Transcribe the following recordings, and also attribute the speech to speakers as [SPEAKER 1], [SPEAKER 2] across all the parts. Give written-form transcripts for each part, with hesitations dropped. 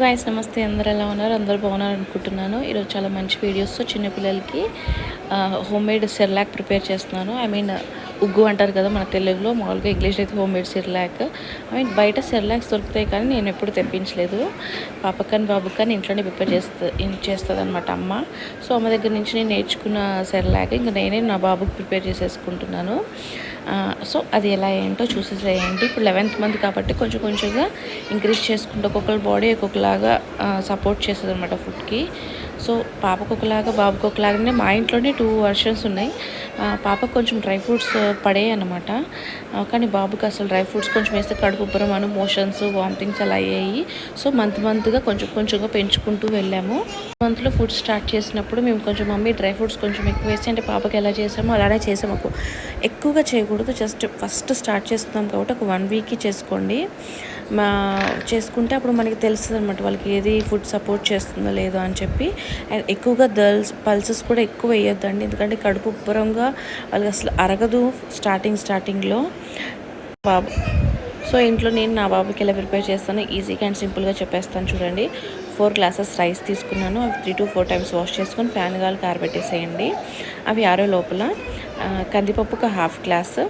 [SPEAKER 1] Guys నమస్తే, అందరు ఎలా ఉన్నారు? అందరూ బాగున్నారు అనుకుంటున్నాను. ఈరోజు చాలా మంచి వీడియోస్తో చిన్నపిల్లలకి హోమ్ మేడ్ సెర్లాక్ ప్రిపేర్ చేస్తున్నాను. ఉగ్గు అంటారు కదా మన తెలుగులో, మామూలుగా ఇంగ్లీష్ అయితే హోమ్ మేడ్ సెర్లాక్. బయట సెర్లాక్స్ దొరుకుతాయి కానీ నేను ఎప్పుడు తెప్పించలేదు. పాపకని బాబుకని ఇంట్లోనే ప్రిపేర్ చేస్తుంది అనమాట అమ్మ. సో అమ్మ దగ్గర నుంచి నేను నేర్చుకున్న సెర్లాక్ ఇంకా నేనే నా బాబుకి ప్రిపేర్ చేసేసుకుంటున్నాను. సో అది ఎలా ఏంటో చూసేసేయండి. ఇప్పుడు 11th మంత్ కాబట్టి కొంచెం కొంచెంగా ఇంక్రీజ్ చేసుకుంటూ ఒక్కొక్కరి బాడీ ఒక్కొక్కలాగా సపోర్ట్ చేస్తుంది అనమాట ఫుడ్కి. సో పాపకు ఒకలాగా బాబుకి ఒకలాగానే మా ఇంట్లోనే 2 వర్షన్స్ ఉన్నాయి. పాపకు కొంచెం డ్రై ఫ్రూట్స్ పడేయి అనమాట, కానీ బాబుకి అసలు డ్రై ఫ్రూట్స్ కొంచెం వేస్తే కడుపు ఉబ్బరం అని మోషన్స్ వామిటింగ్స్ అలా అయ్యాయి. సో మంత్గా కొంచెం కొంచెంగా పెంచుకుంటూ వెళ్ళాము. మంత్లో ఫుడ్ స్టార్ట్ చేసినప్పుడు మేము కొంచెం మమ్మీ డ్రై ఫ్రూట్స్ కొంచెం ఎక్కువ వేసి, అంటే పాపకి ఎలా చేసామో అలానే చేసాము. ఎక్కువగా చేయకూడదు, జస్ట్ ఫస్ట్ స్టార్ట్ చేస్తున్నాం కాబట్టి ఒక 1 వీక్కి చేసుకోండి. చేసుకుంటే అప్పుడు మనకి తెలుస్తుంది అనమాట వాళ్ళకి ఏది ఫుడ్ సపోర్ట్ చేస్తుందో లేదో అని చెప్పి. అండ్ ఎక్కువగా పల్సెస్ కూడా ఎక్కువ వేయొద్దండి, ఎందుకంటే కడుపు ఉబ్బరంగా వాళ్ళకి అసలు అరగదు స్టార్టింగ్లో బాబు. సో ఇంట్లో నేను నా బాబుకి ఎలా ప్రిపేర్ చేస్తాను ఈజీగా అండ్ సింపుల్గా చెప్పేస్తాను చూడండి. 4 గ్లాసెస్ రైస్ తీసుకున్నాను. అవి 3 to 4 టైమ్స్ వాష్ చేసుకొని ఫ్యాన్ గాలికి ఆరబెట్టేసేయండి. అవి ఆరో లోపల కందిపప్పు ఒక 1/2 గ్లాసు,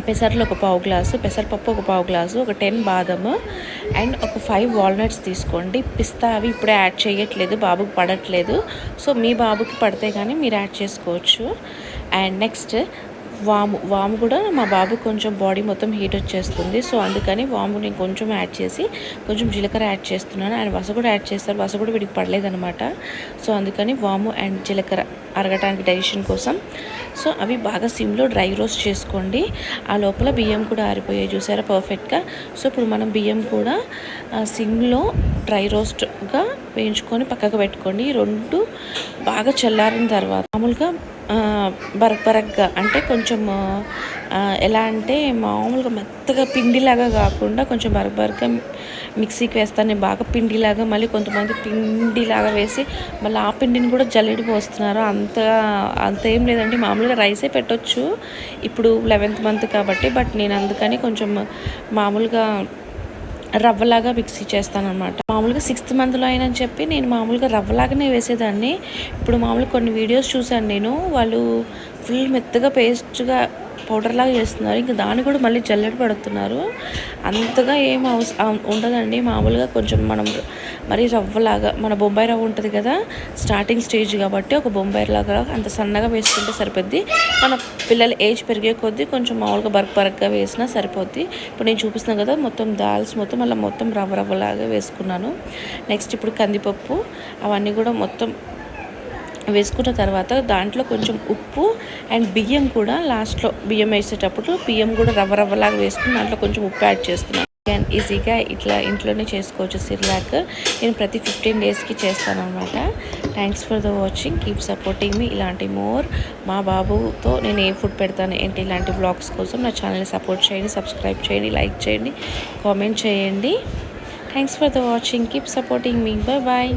[SPEAKER 1] పెసర్లు ఒక 1/2 గ్లాసు, పెసరపప్పు ఒక 1/2 గ్లాసు, ఒక 10 బాదము అండ్ ఒక 5 వాల్నట్స్ తీసుకోండి. పిస్తా అవి ఇప్పుడే యాడ్ చేయట్లేదు, బాబుకి పడట్లేదు. సో మీ బాబుకి పడితే కానీ మీరు యాడ్ చేసుకోవచ్చు. అండ్ నెక్స్ట్ వాము కూడా మా బాబు కొంచెం బాడీ మొత్తం హీట్ వచ్చేస్తుంది. సో అందుకని వాము నేను కొంచెం యాడ్ చేసి కొంచెం జీలకర్ర యాడ్ చేస్తున్నాను. అండ్ వస కూడా యాడ్ చేస్తారు, వస కూడా వీడికి పడలేదనమాట. సో అందుకని వాము అండ్ జీలకర్ర అరగటానికి డైజెషన్ కోసం. సో అవి బాగా సిమ్లో డ్రై రోస్ట్ చేసుకోండి. ఆ లోపల బియ్యం కూడా ఆరిపోయాయి చూసారా పర్ఫెక్ట్గా. సో ఇప్పుడు మనం బియ్యం కూడా సిమ్లో డ్రై రోస్ట్గా వేయించుకొని పక్కకు పెట్టుకోండి. 2 బాగా చల్లారిన తర్వాత మామూలుగా బరగ్గా అంటే కొంచెం ఎలా అంటే మామూలుగా మెత్తగా పిండిలాగా కాకుండా కొంచెం బరగ్గా మిక్సీకి వేస్తాను నేను బాగా పిండిలాగా. మళ్ళీ కొంతమంది పిండిలాగా వేసి మళ్ళీ ఆ పిండిని కూడా జల్లెడి పోస్తున్నారు. అంత ఏం లేదండి, మామూలుగా రైసే పెట్టొచ్చు ఇప్పుడు 11th మంత్ కాబట్టి. బట్ నేను అందుకని కొంచెం మామూలుగా రవ్వలాగా మిక్సీ చేస్తాను అనమాట. మామూలుగా 6th మంత్లో అయినని చెప్పి నేను మామూలుగా రవ్వలాగానే వేసేదాన్ని. ఇప్పుడు మామూలుగా కొన్ని వీడియోస్ చూశాను నేను, వాళ్ళు ఫుల్ మెత్తగా పేస్ట్గా పౌడర్ లాగా చేస్తున్నారు. ఇంకా దాన్ని కూడా మళ్ళీ జల్లెడ పడుతున్నారు. అంతగా ఏం ఉండదండి, మామూలుగా కొంచెం మనం మరీ రవ్వలాగా, మన బొంబాయి రవ్వ ఉంటుంది కదా స్టార్టింగ్ స్టేజ్ కాబట్టి ఒక బొంబాయి లాగా అంత సన్నగా వేసుకుంటే సరిపోద్ది. మన పిల్లల ఏజ్ పెరిగే కొద్దీ కొంచెం మామూలుగా బరగ్గా వేసినా సరిపోద్ది. ఇప్పుడు నేను చూపిస్తున్నాను కదా మొత్తం దాల్స్ మొత్తం రవ్వలాగా వేసుకున్నాను. నెక్స్ట్ ఇప్పుడు కందిపప్పు అవన్నీ కూడా మొత్తం వేసుకున్న తర్వాత దాంట్లో కొంచెం ఉప్పు అండ్ బియ్యం కూడా లాస్ట్లో బియ్యం వేసేటప్పుడు బియ్యం కూడా రవ్వలాగా వేసుకుని దాంట్లో కొంచెం ఉప్పు యాడ్ చేస్తున్నాను. అండ్ ఈజీగా ఇట్లా ఇంట్లోనే చేసుకోవచ్చు సెర్లాక్. నేను ప్రతి 15 డేస్కి చేస్తాను అనమాట. Thanks for the watching, keep supporting మీ. ఇలాంటి మోర్ మా బాబుతో నేను ఏ ఫుడ్ పెడతాను ఏంటి ఇలాంటి వ్లాగ్స్ కోసం నా ఛానల్ని సపోర్ట్ చేయండి, సబ్స్క్రైబ్ చేయండి, లైక్ చేయండి, కామెంట్ చేయండి. Thanks for the watching, keep supporting మీ. బాయ్.